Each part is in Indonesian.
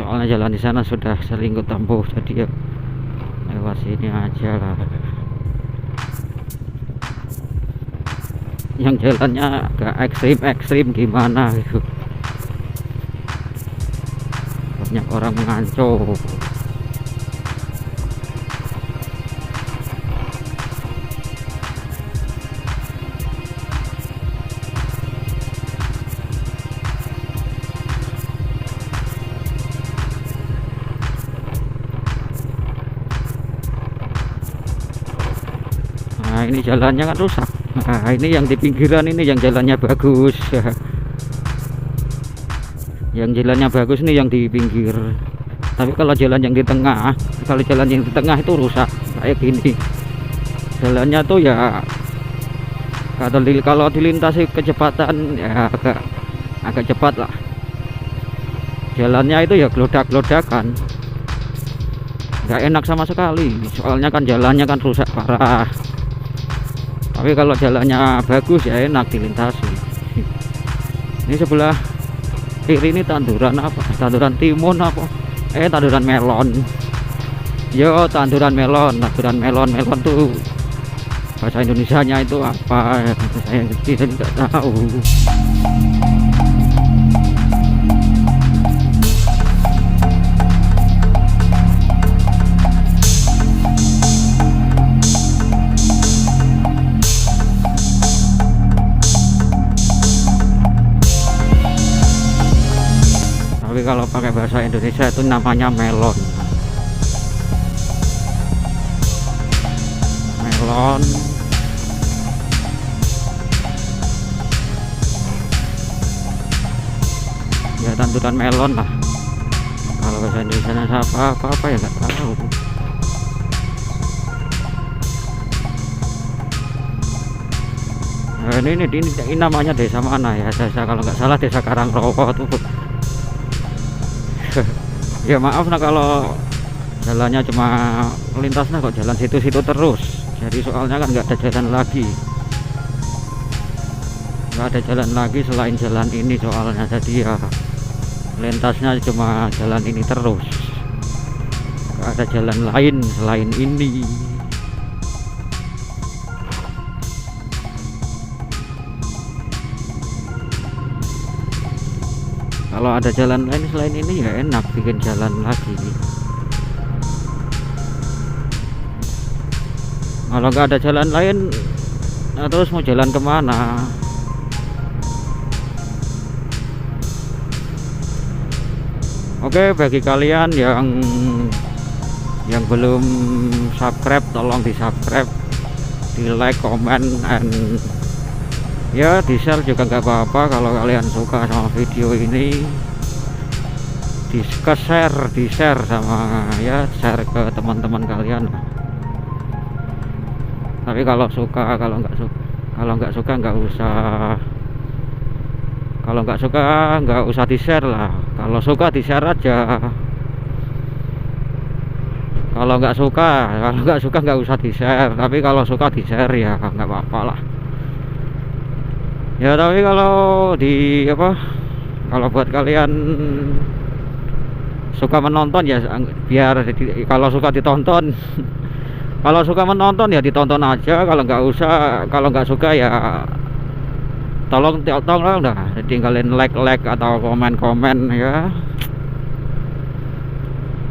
soalnya jalan di sana sudah selingkuh tempuh, jadi ya lewat sini aja lah. Yang jalannya agak ekstrim gimana gitu, banyak orang mengancam. Nah ini jalannya kan rusak. Nah ini yang di pinggiran ini yang jalannya bagus. Yang jalannya bagus nih yang di pinggir. Tapi kalau jalan yang di tengah, kalau jalan yang di tengah itu rusak kayak gini. Jalannya tuh ya kalau dilintasi kecepatan ya agak cepat lah. Jalannya itu ya gelodak-gelodakan, nggak enak sama sekali. Soalnya kan jalannya kan rusak parah. Tapi kalau jalannya bagus ya enak dilintasi. Ini sebelah kiri ini tanduran apa? Tanduran timun apa? Tanduran melon. Yo, tanduran melon. Melon tuh bahasa Indonesianya itu apa? Saya nggak tahu. Tapi kalau pakai bahasa Indonesia itu namanya melon. Ya tanduran melon lah. Kalau bahasa Indonesia apa ya nggak tahu. Nah, ini namanya desa mana ya? Kalau nggak salah desa Karangrowo tuh. Ya maaf nah kalau jalannya cuma lintasnya kok jalan situ-situ terus. Jadi soalnya kan nggak ada jalan lagi. Nggak ada jalan lagi selain jalan ini soalnya. Jadi ya lintasnya cuma jalan ini terus. Nggak ada jalan lain selain ini. Kalau ada jalan lain selain ini ya enak bikin jalan lagi. Kalau nggak ada jalan lain, nah terus mau jalan kemana? Oke, bagi kalian yang belum subscribe, tolong di subscribe, di like, comment, and ya di share juga nggak apa-apa. Kalau kalian suka sama video ini, di share sama ya share ke teman-teman kalian. Tapi kalau nggak suka nggak usah di share lah. Kalau suka di share aja. Kalau nggak suka nggak usah di share. Tapi kalau suka di share ya nggak apa-apa lah. Ya tapi kalau buat kalian suka menonton ya biar kalau suka ditonton. Kalau suka menonton ya ditonton aja. Kalau nggak suka ya tolong dah tinggalin like atau komen ya.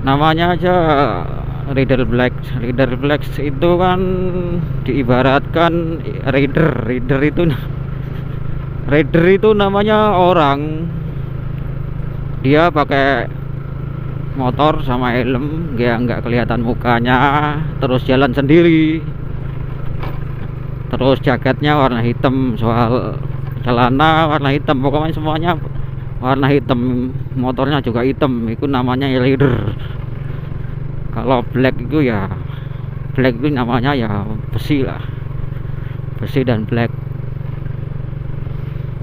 Namanya aja Rider Black itu kan diibaratkan Rider itu namanya orang, dia pakai motor sama helm, dia nggak kelihatan mukanya, terus jalan sendiri, terus jaketnya warna hitam, soal celana warna hitam, pokoknya semuanya warna hitam, motornya juga hitam. Itu namanya rider. Kalau black itu namanya ya besi lah, besi dan black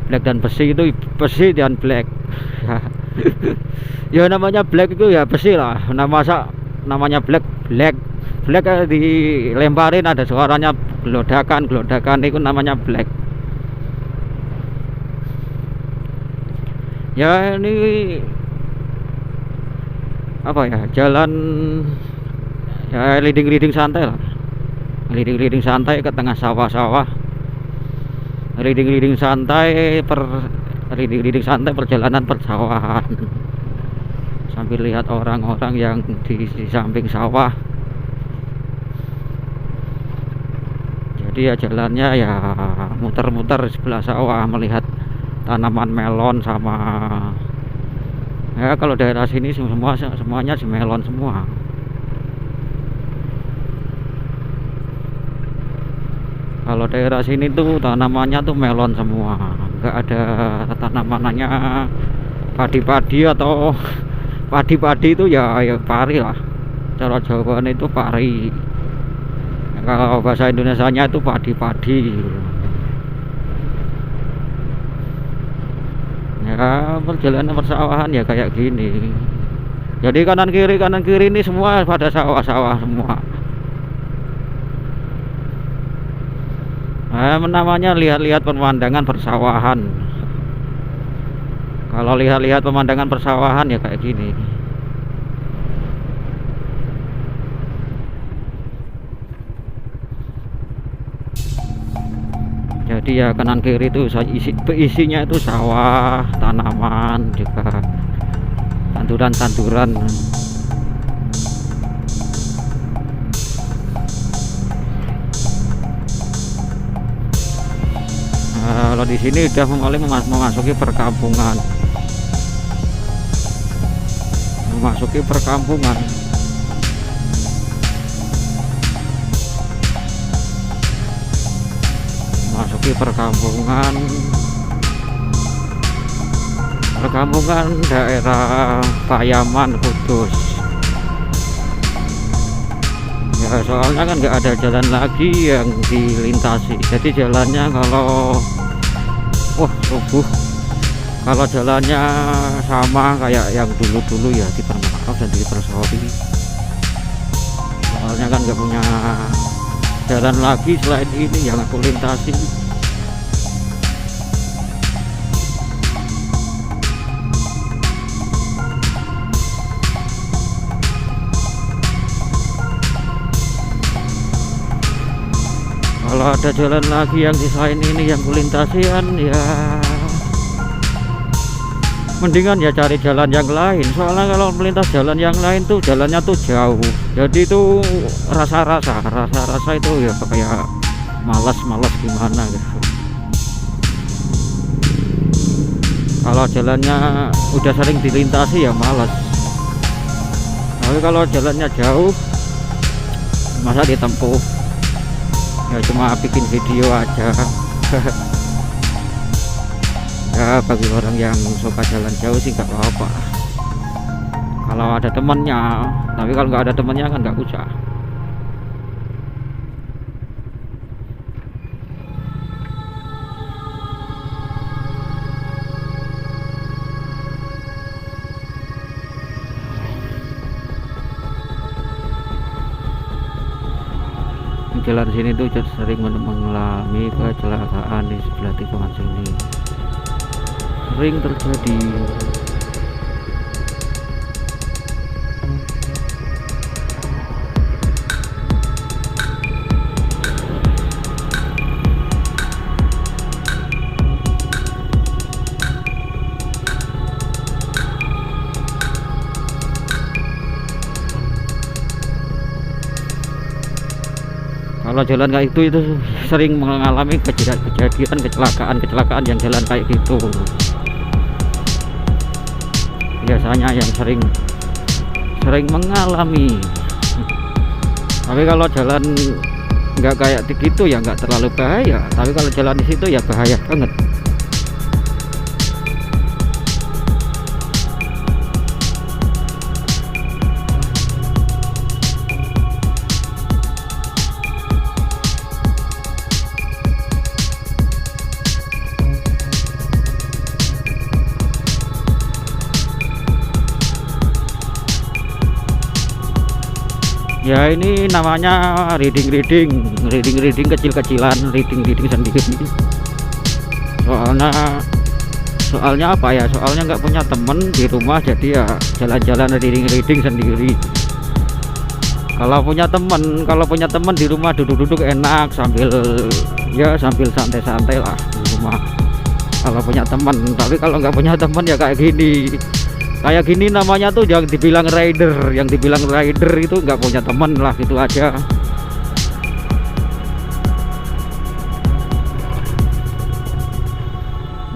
dan besi itu besi dan black. Ya namanya black itu ya besi lah. Namanya black dilemparin ada suaranya gelodakan itu namanya black. Ya ini apa ya, jalan ya leading santai lah, leading santai ke tengah sawah-sawah, leading santai perjalanan persawahan sambil lihat orang-orang yang di samping sawah. Jadi ya jalannya ya muter-muter sebelah sawah, melihat tanaman melon sama ya, kalau daerah sini semuanya melon semua. Kalau daerah sini tuh tanamannya tuh melon semua, nggak ada tanamannya padi-padi atau padi-padi itu ya pari lah, cara Jawaan itu pari, kalau bahasa Indonesianya itu padi-padi. Ya perjalanan persawahan ya kayak gini, jadi kanan kiri ini semua pada sawah-sawah semua. Namanya lihat-lihat pemandangan persawahan. Kalau lihat-lihat pemandangan persawahan ya kayak gini. Jadi ya kanan kiri itu isinya itu sawah, tanaman, juga tanduran-tanduran. Kalau di sini udah mulai memasuki perkampungan, memasuki perkampungan. Perkampungan daerah Payaman, Kudus. Ya soalnya kan nggak ada jalan lagi yang dilintasi, jadi jalannya kalau subuh, kalau jalannya sama kayak yang dulu ya dipermaaf dan dipersori, soalnya kan nggak punya jalan lagi selain ini yang aku lintasi. Kalau ada jalan lagi yang selain ini yang kulintasian ya mendingan ya cari jalan yang lain, soalnya kalau melintas jalan yang lain tuh jalannya tuh jauh, jadi itu rasa itu ya kayak malas gimana gitu. Kalau jalannya udah sering dilintasi ya malas, tapi kalau jalannya jauh masa ditempuh, ya cuma bikin video aja. Ya bagi orang yang suka jalan jauh sih nggak apa-apa kalau ada temennya, tapi kalau nggak ada temennya kan nggak usah. Jalan sini tuh sering mengalami kecelakaan di sebelah tikungan sini, sering terjadi. Kalau jalan kayak itu sering mengalami kejadian kecelakaan yang jalan kayak gitu. Biasanya yang sering mengalami. Tapi kalau jalan nggak kayak gitu ya nggak terlalu bahaya. Tapi kalau jalan di situ ya bahaya banget. Ya ini namanya reading kecil-kecilan, reading sendiri. Soalnya soalnya apa ya, soalnya nggak punya temen di rumah, jadi ya jalan-jalan reading sendiri. Kalau punya temen di rumah duduk-duduk enak sambil santai-santai lah di rumah kalau punya temen. Tapi kalau nggak punya temen ya kayak gini namanya tuh yang dibilang rider itu nggak punya temen lah, gitu aja.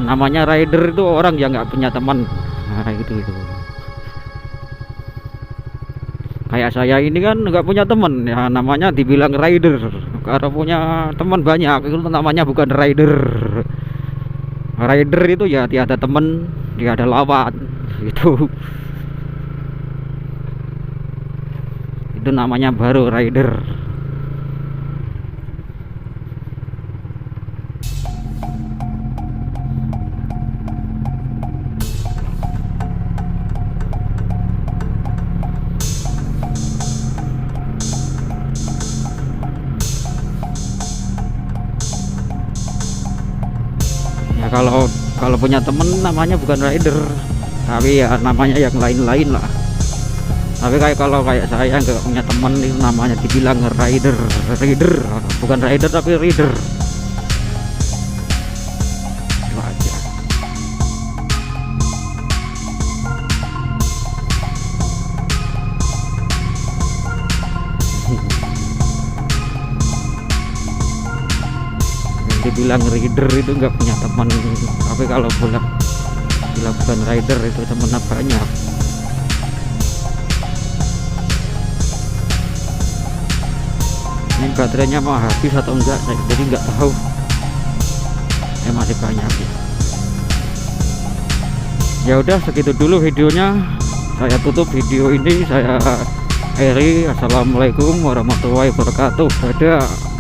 Namanya rider itu orang yang nggak punya teman. Nah itu kayak saya ini kan nggak punya teman ya, namanya dibilang rider. Karena punya teman banyak itu namanya bukan rider. Rider itu ya tiada teman, tiada lawan itu namanya baru rider. Ya kalau punya temen namanya bukan rider, tapi ya namanya yang lain-lain lah. Tapi kalau saya nggak punya temen itu namanya dibilang rider, bukan rider tapi reader. Itu aja. Dibilang rider itu nggak punya teman, tapi kalau bilang bukan rider itu temennya banyak. Ini baterainya mau habis atau enggak, saya jadi nggak tahu. Masih banyak ya. Udah segitu dulu videonya, saya tutup video ini. Saya Eri, assalamualaikum warahmatullahi wabarakatuh, dadah.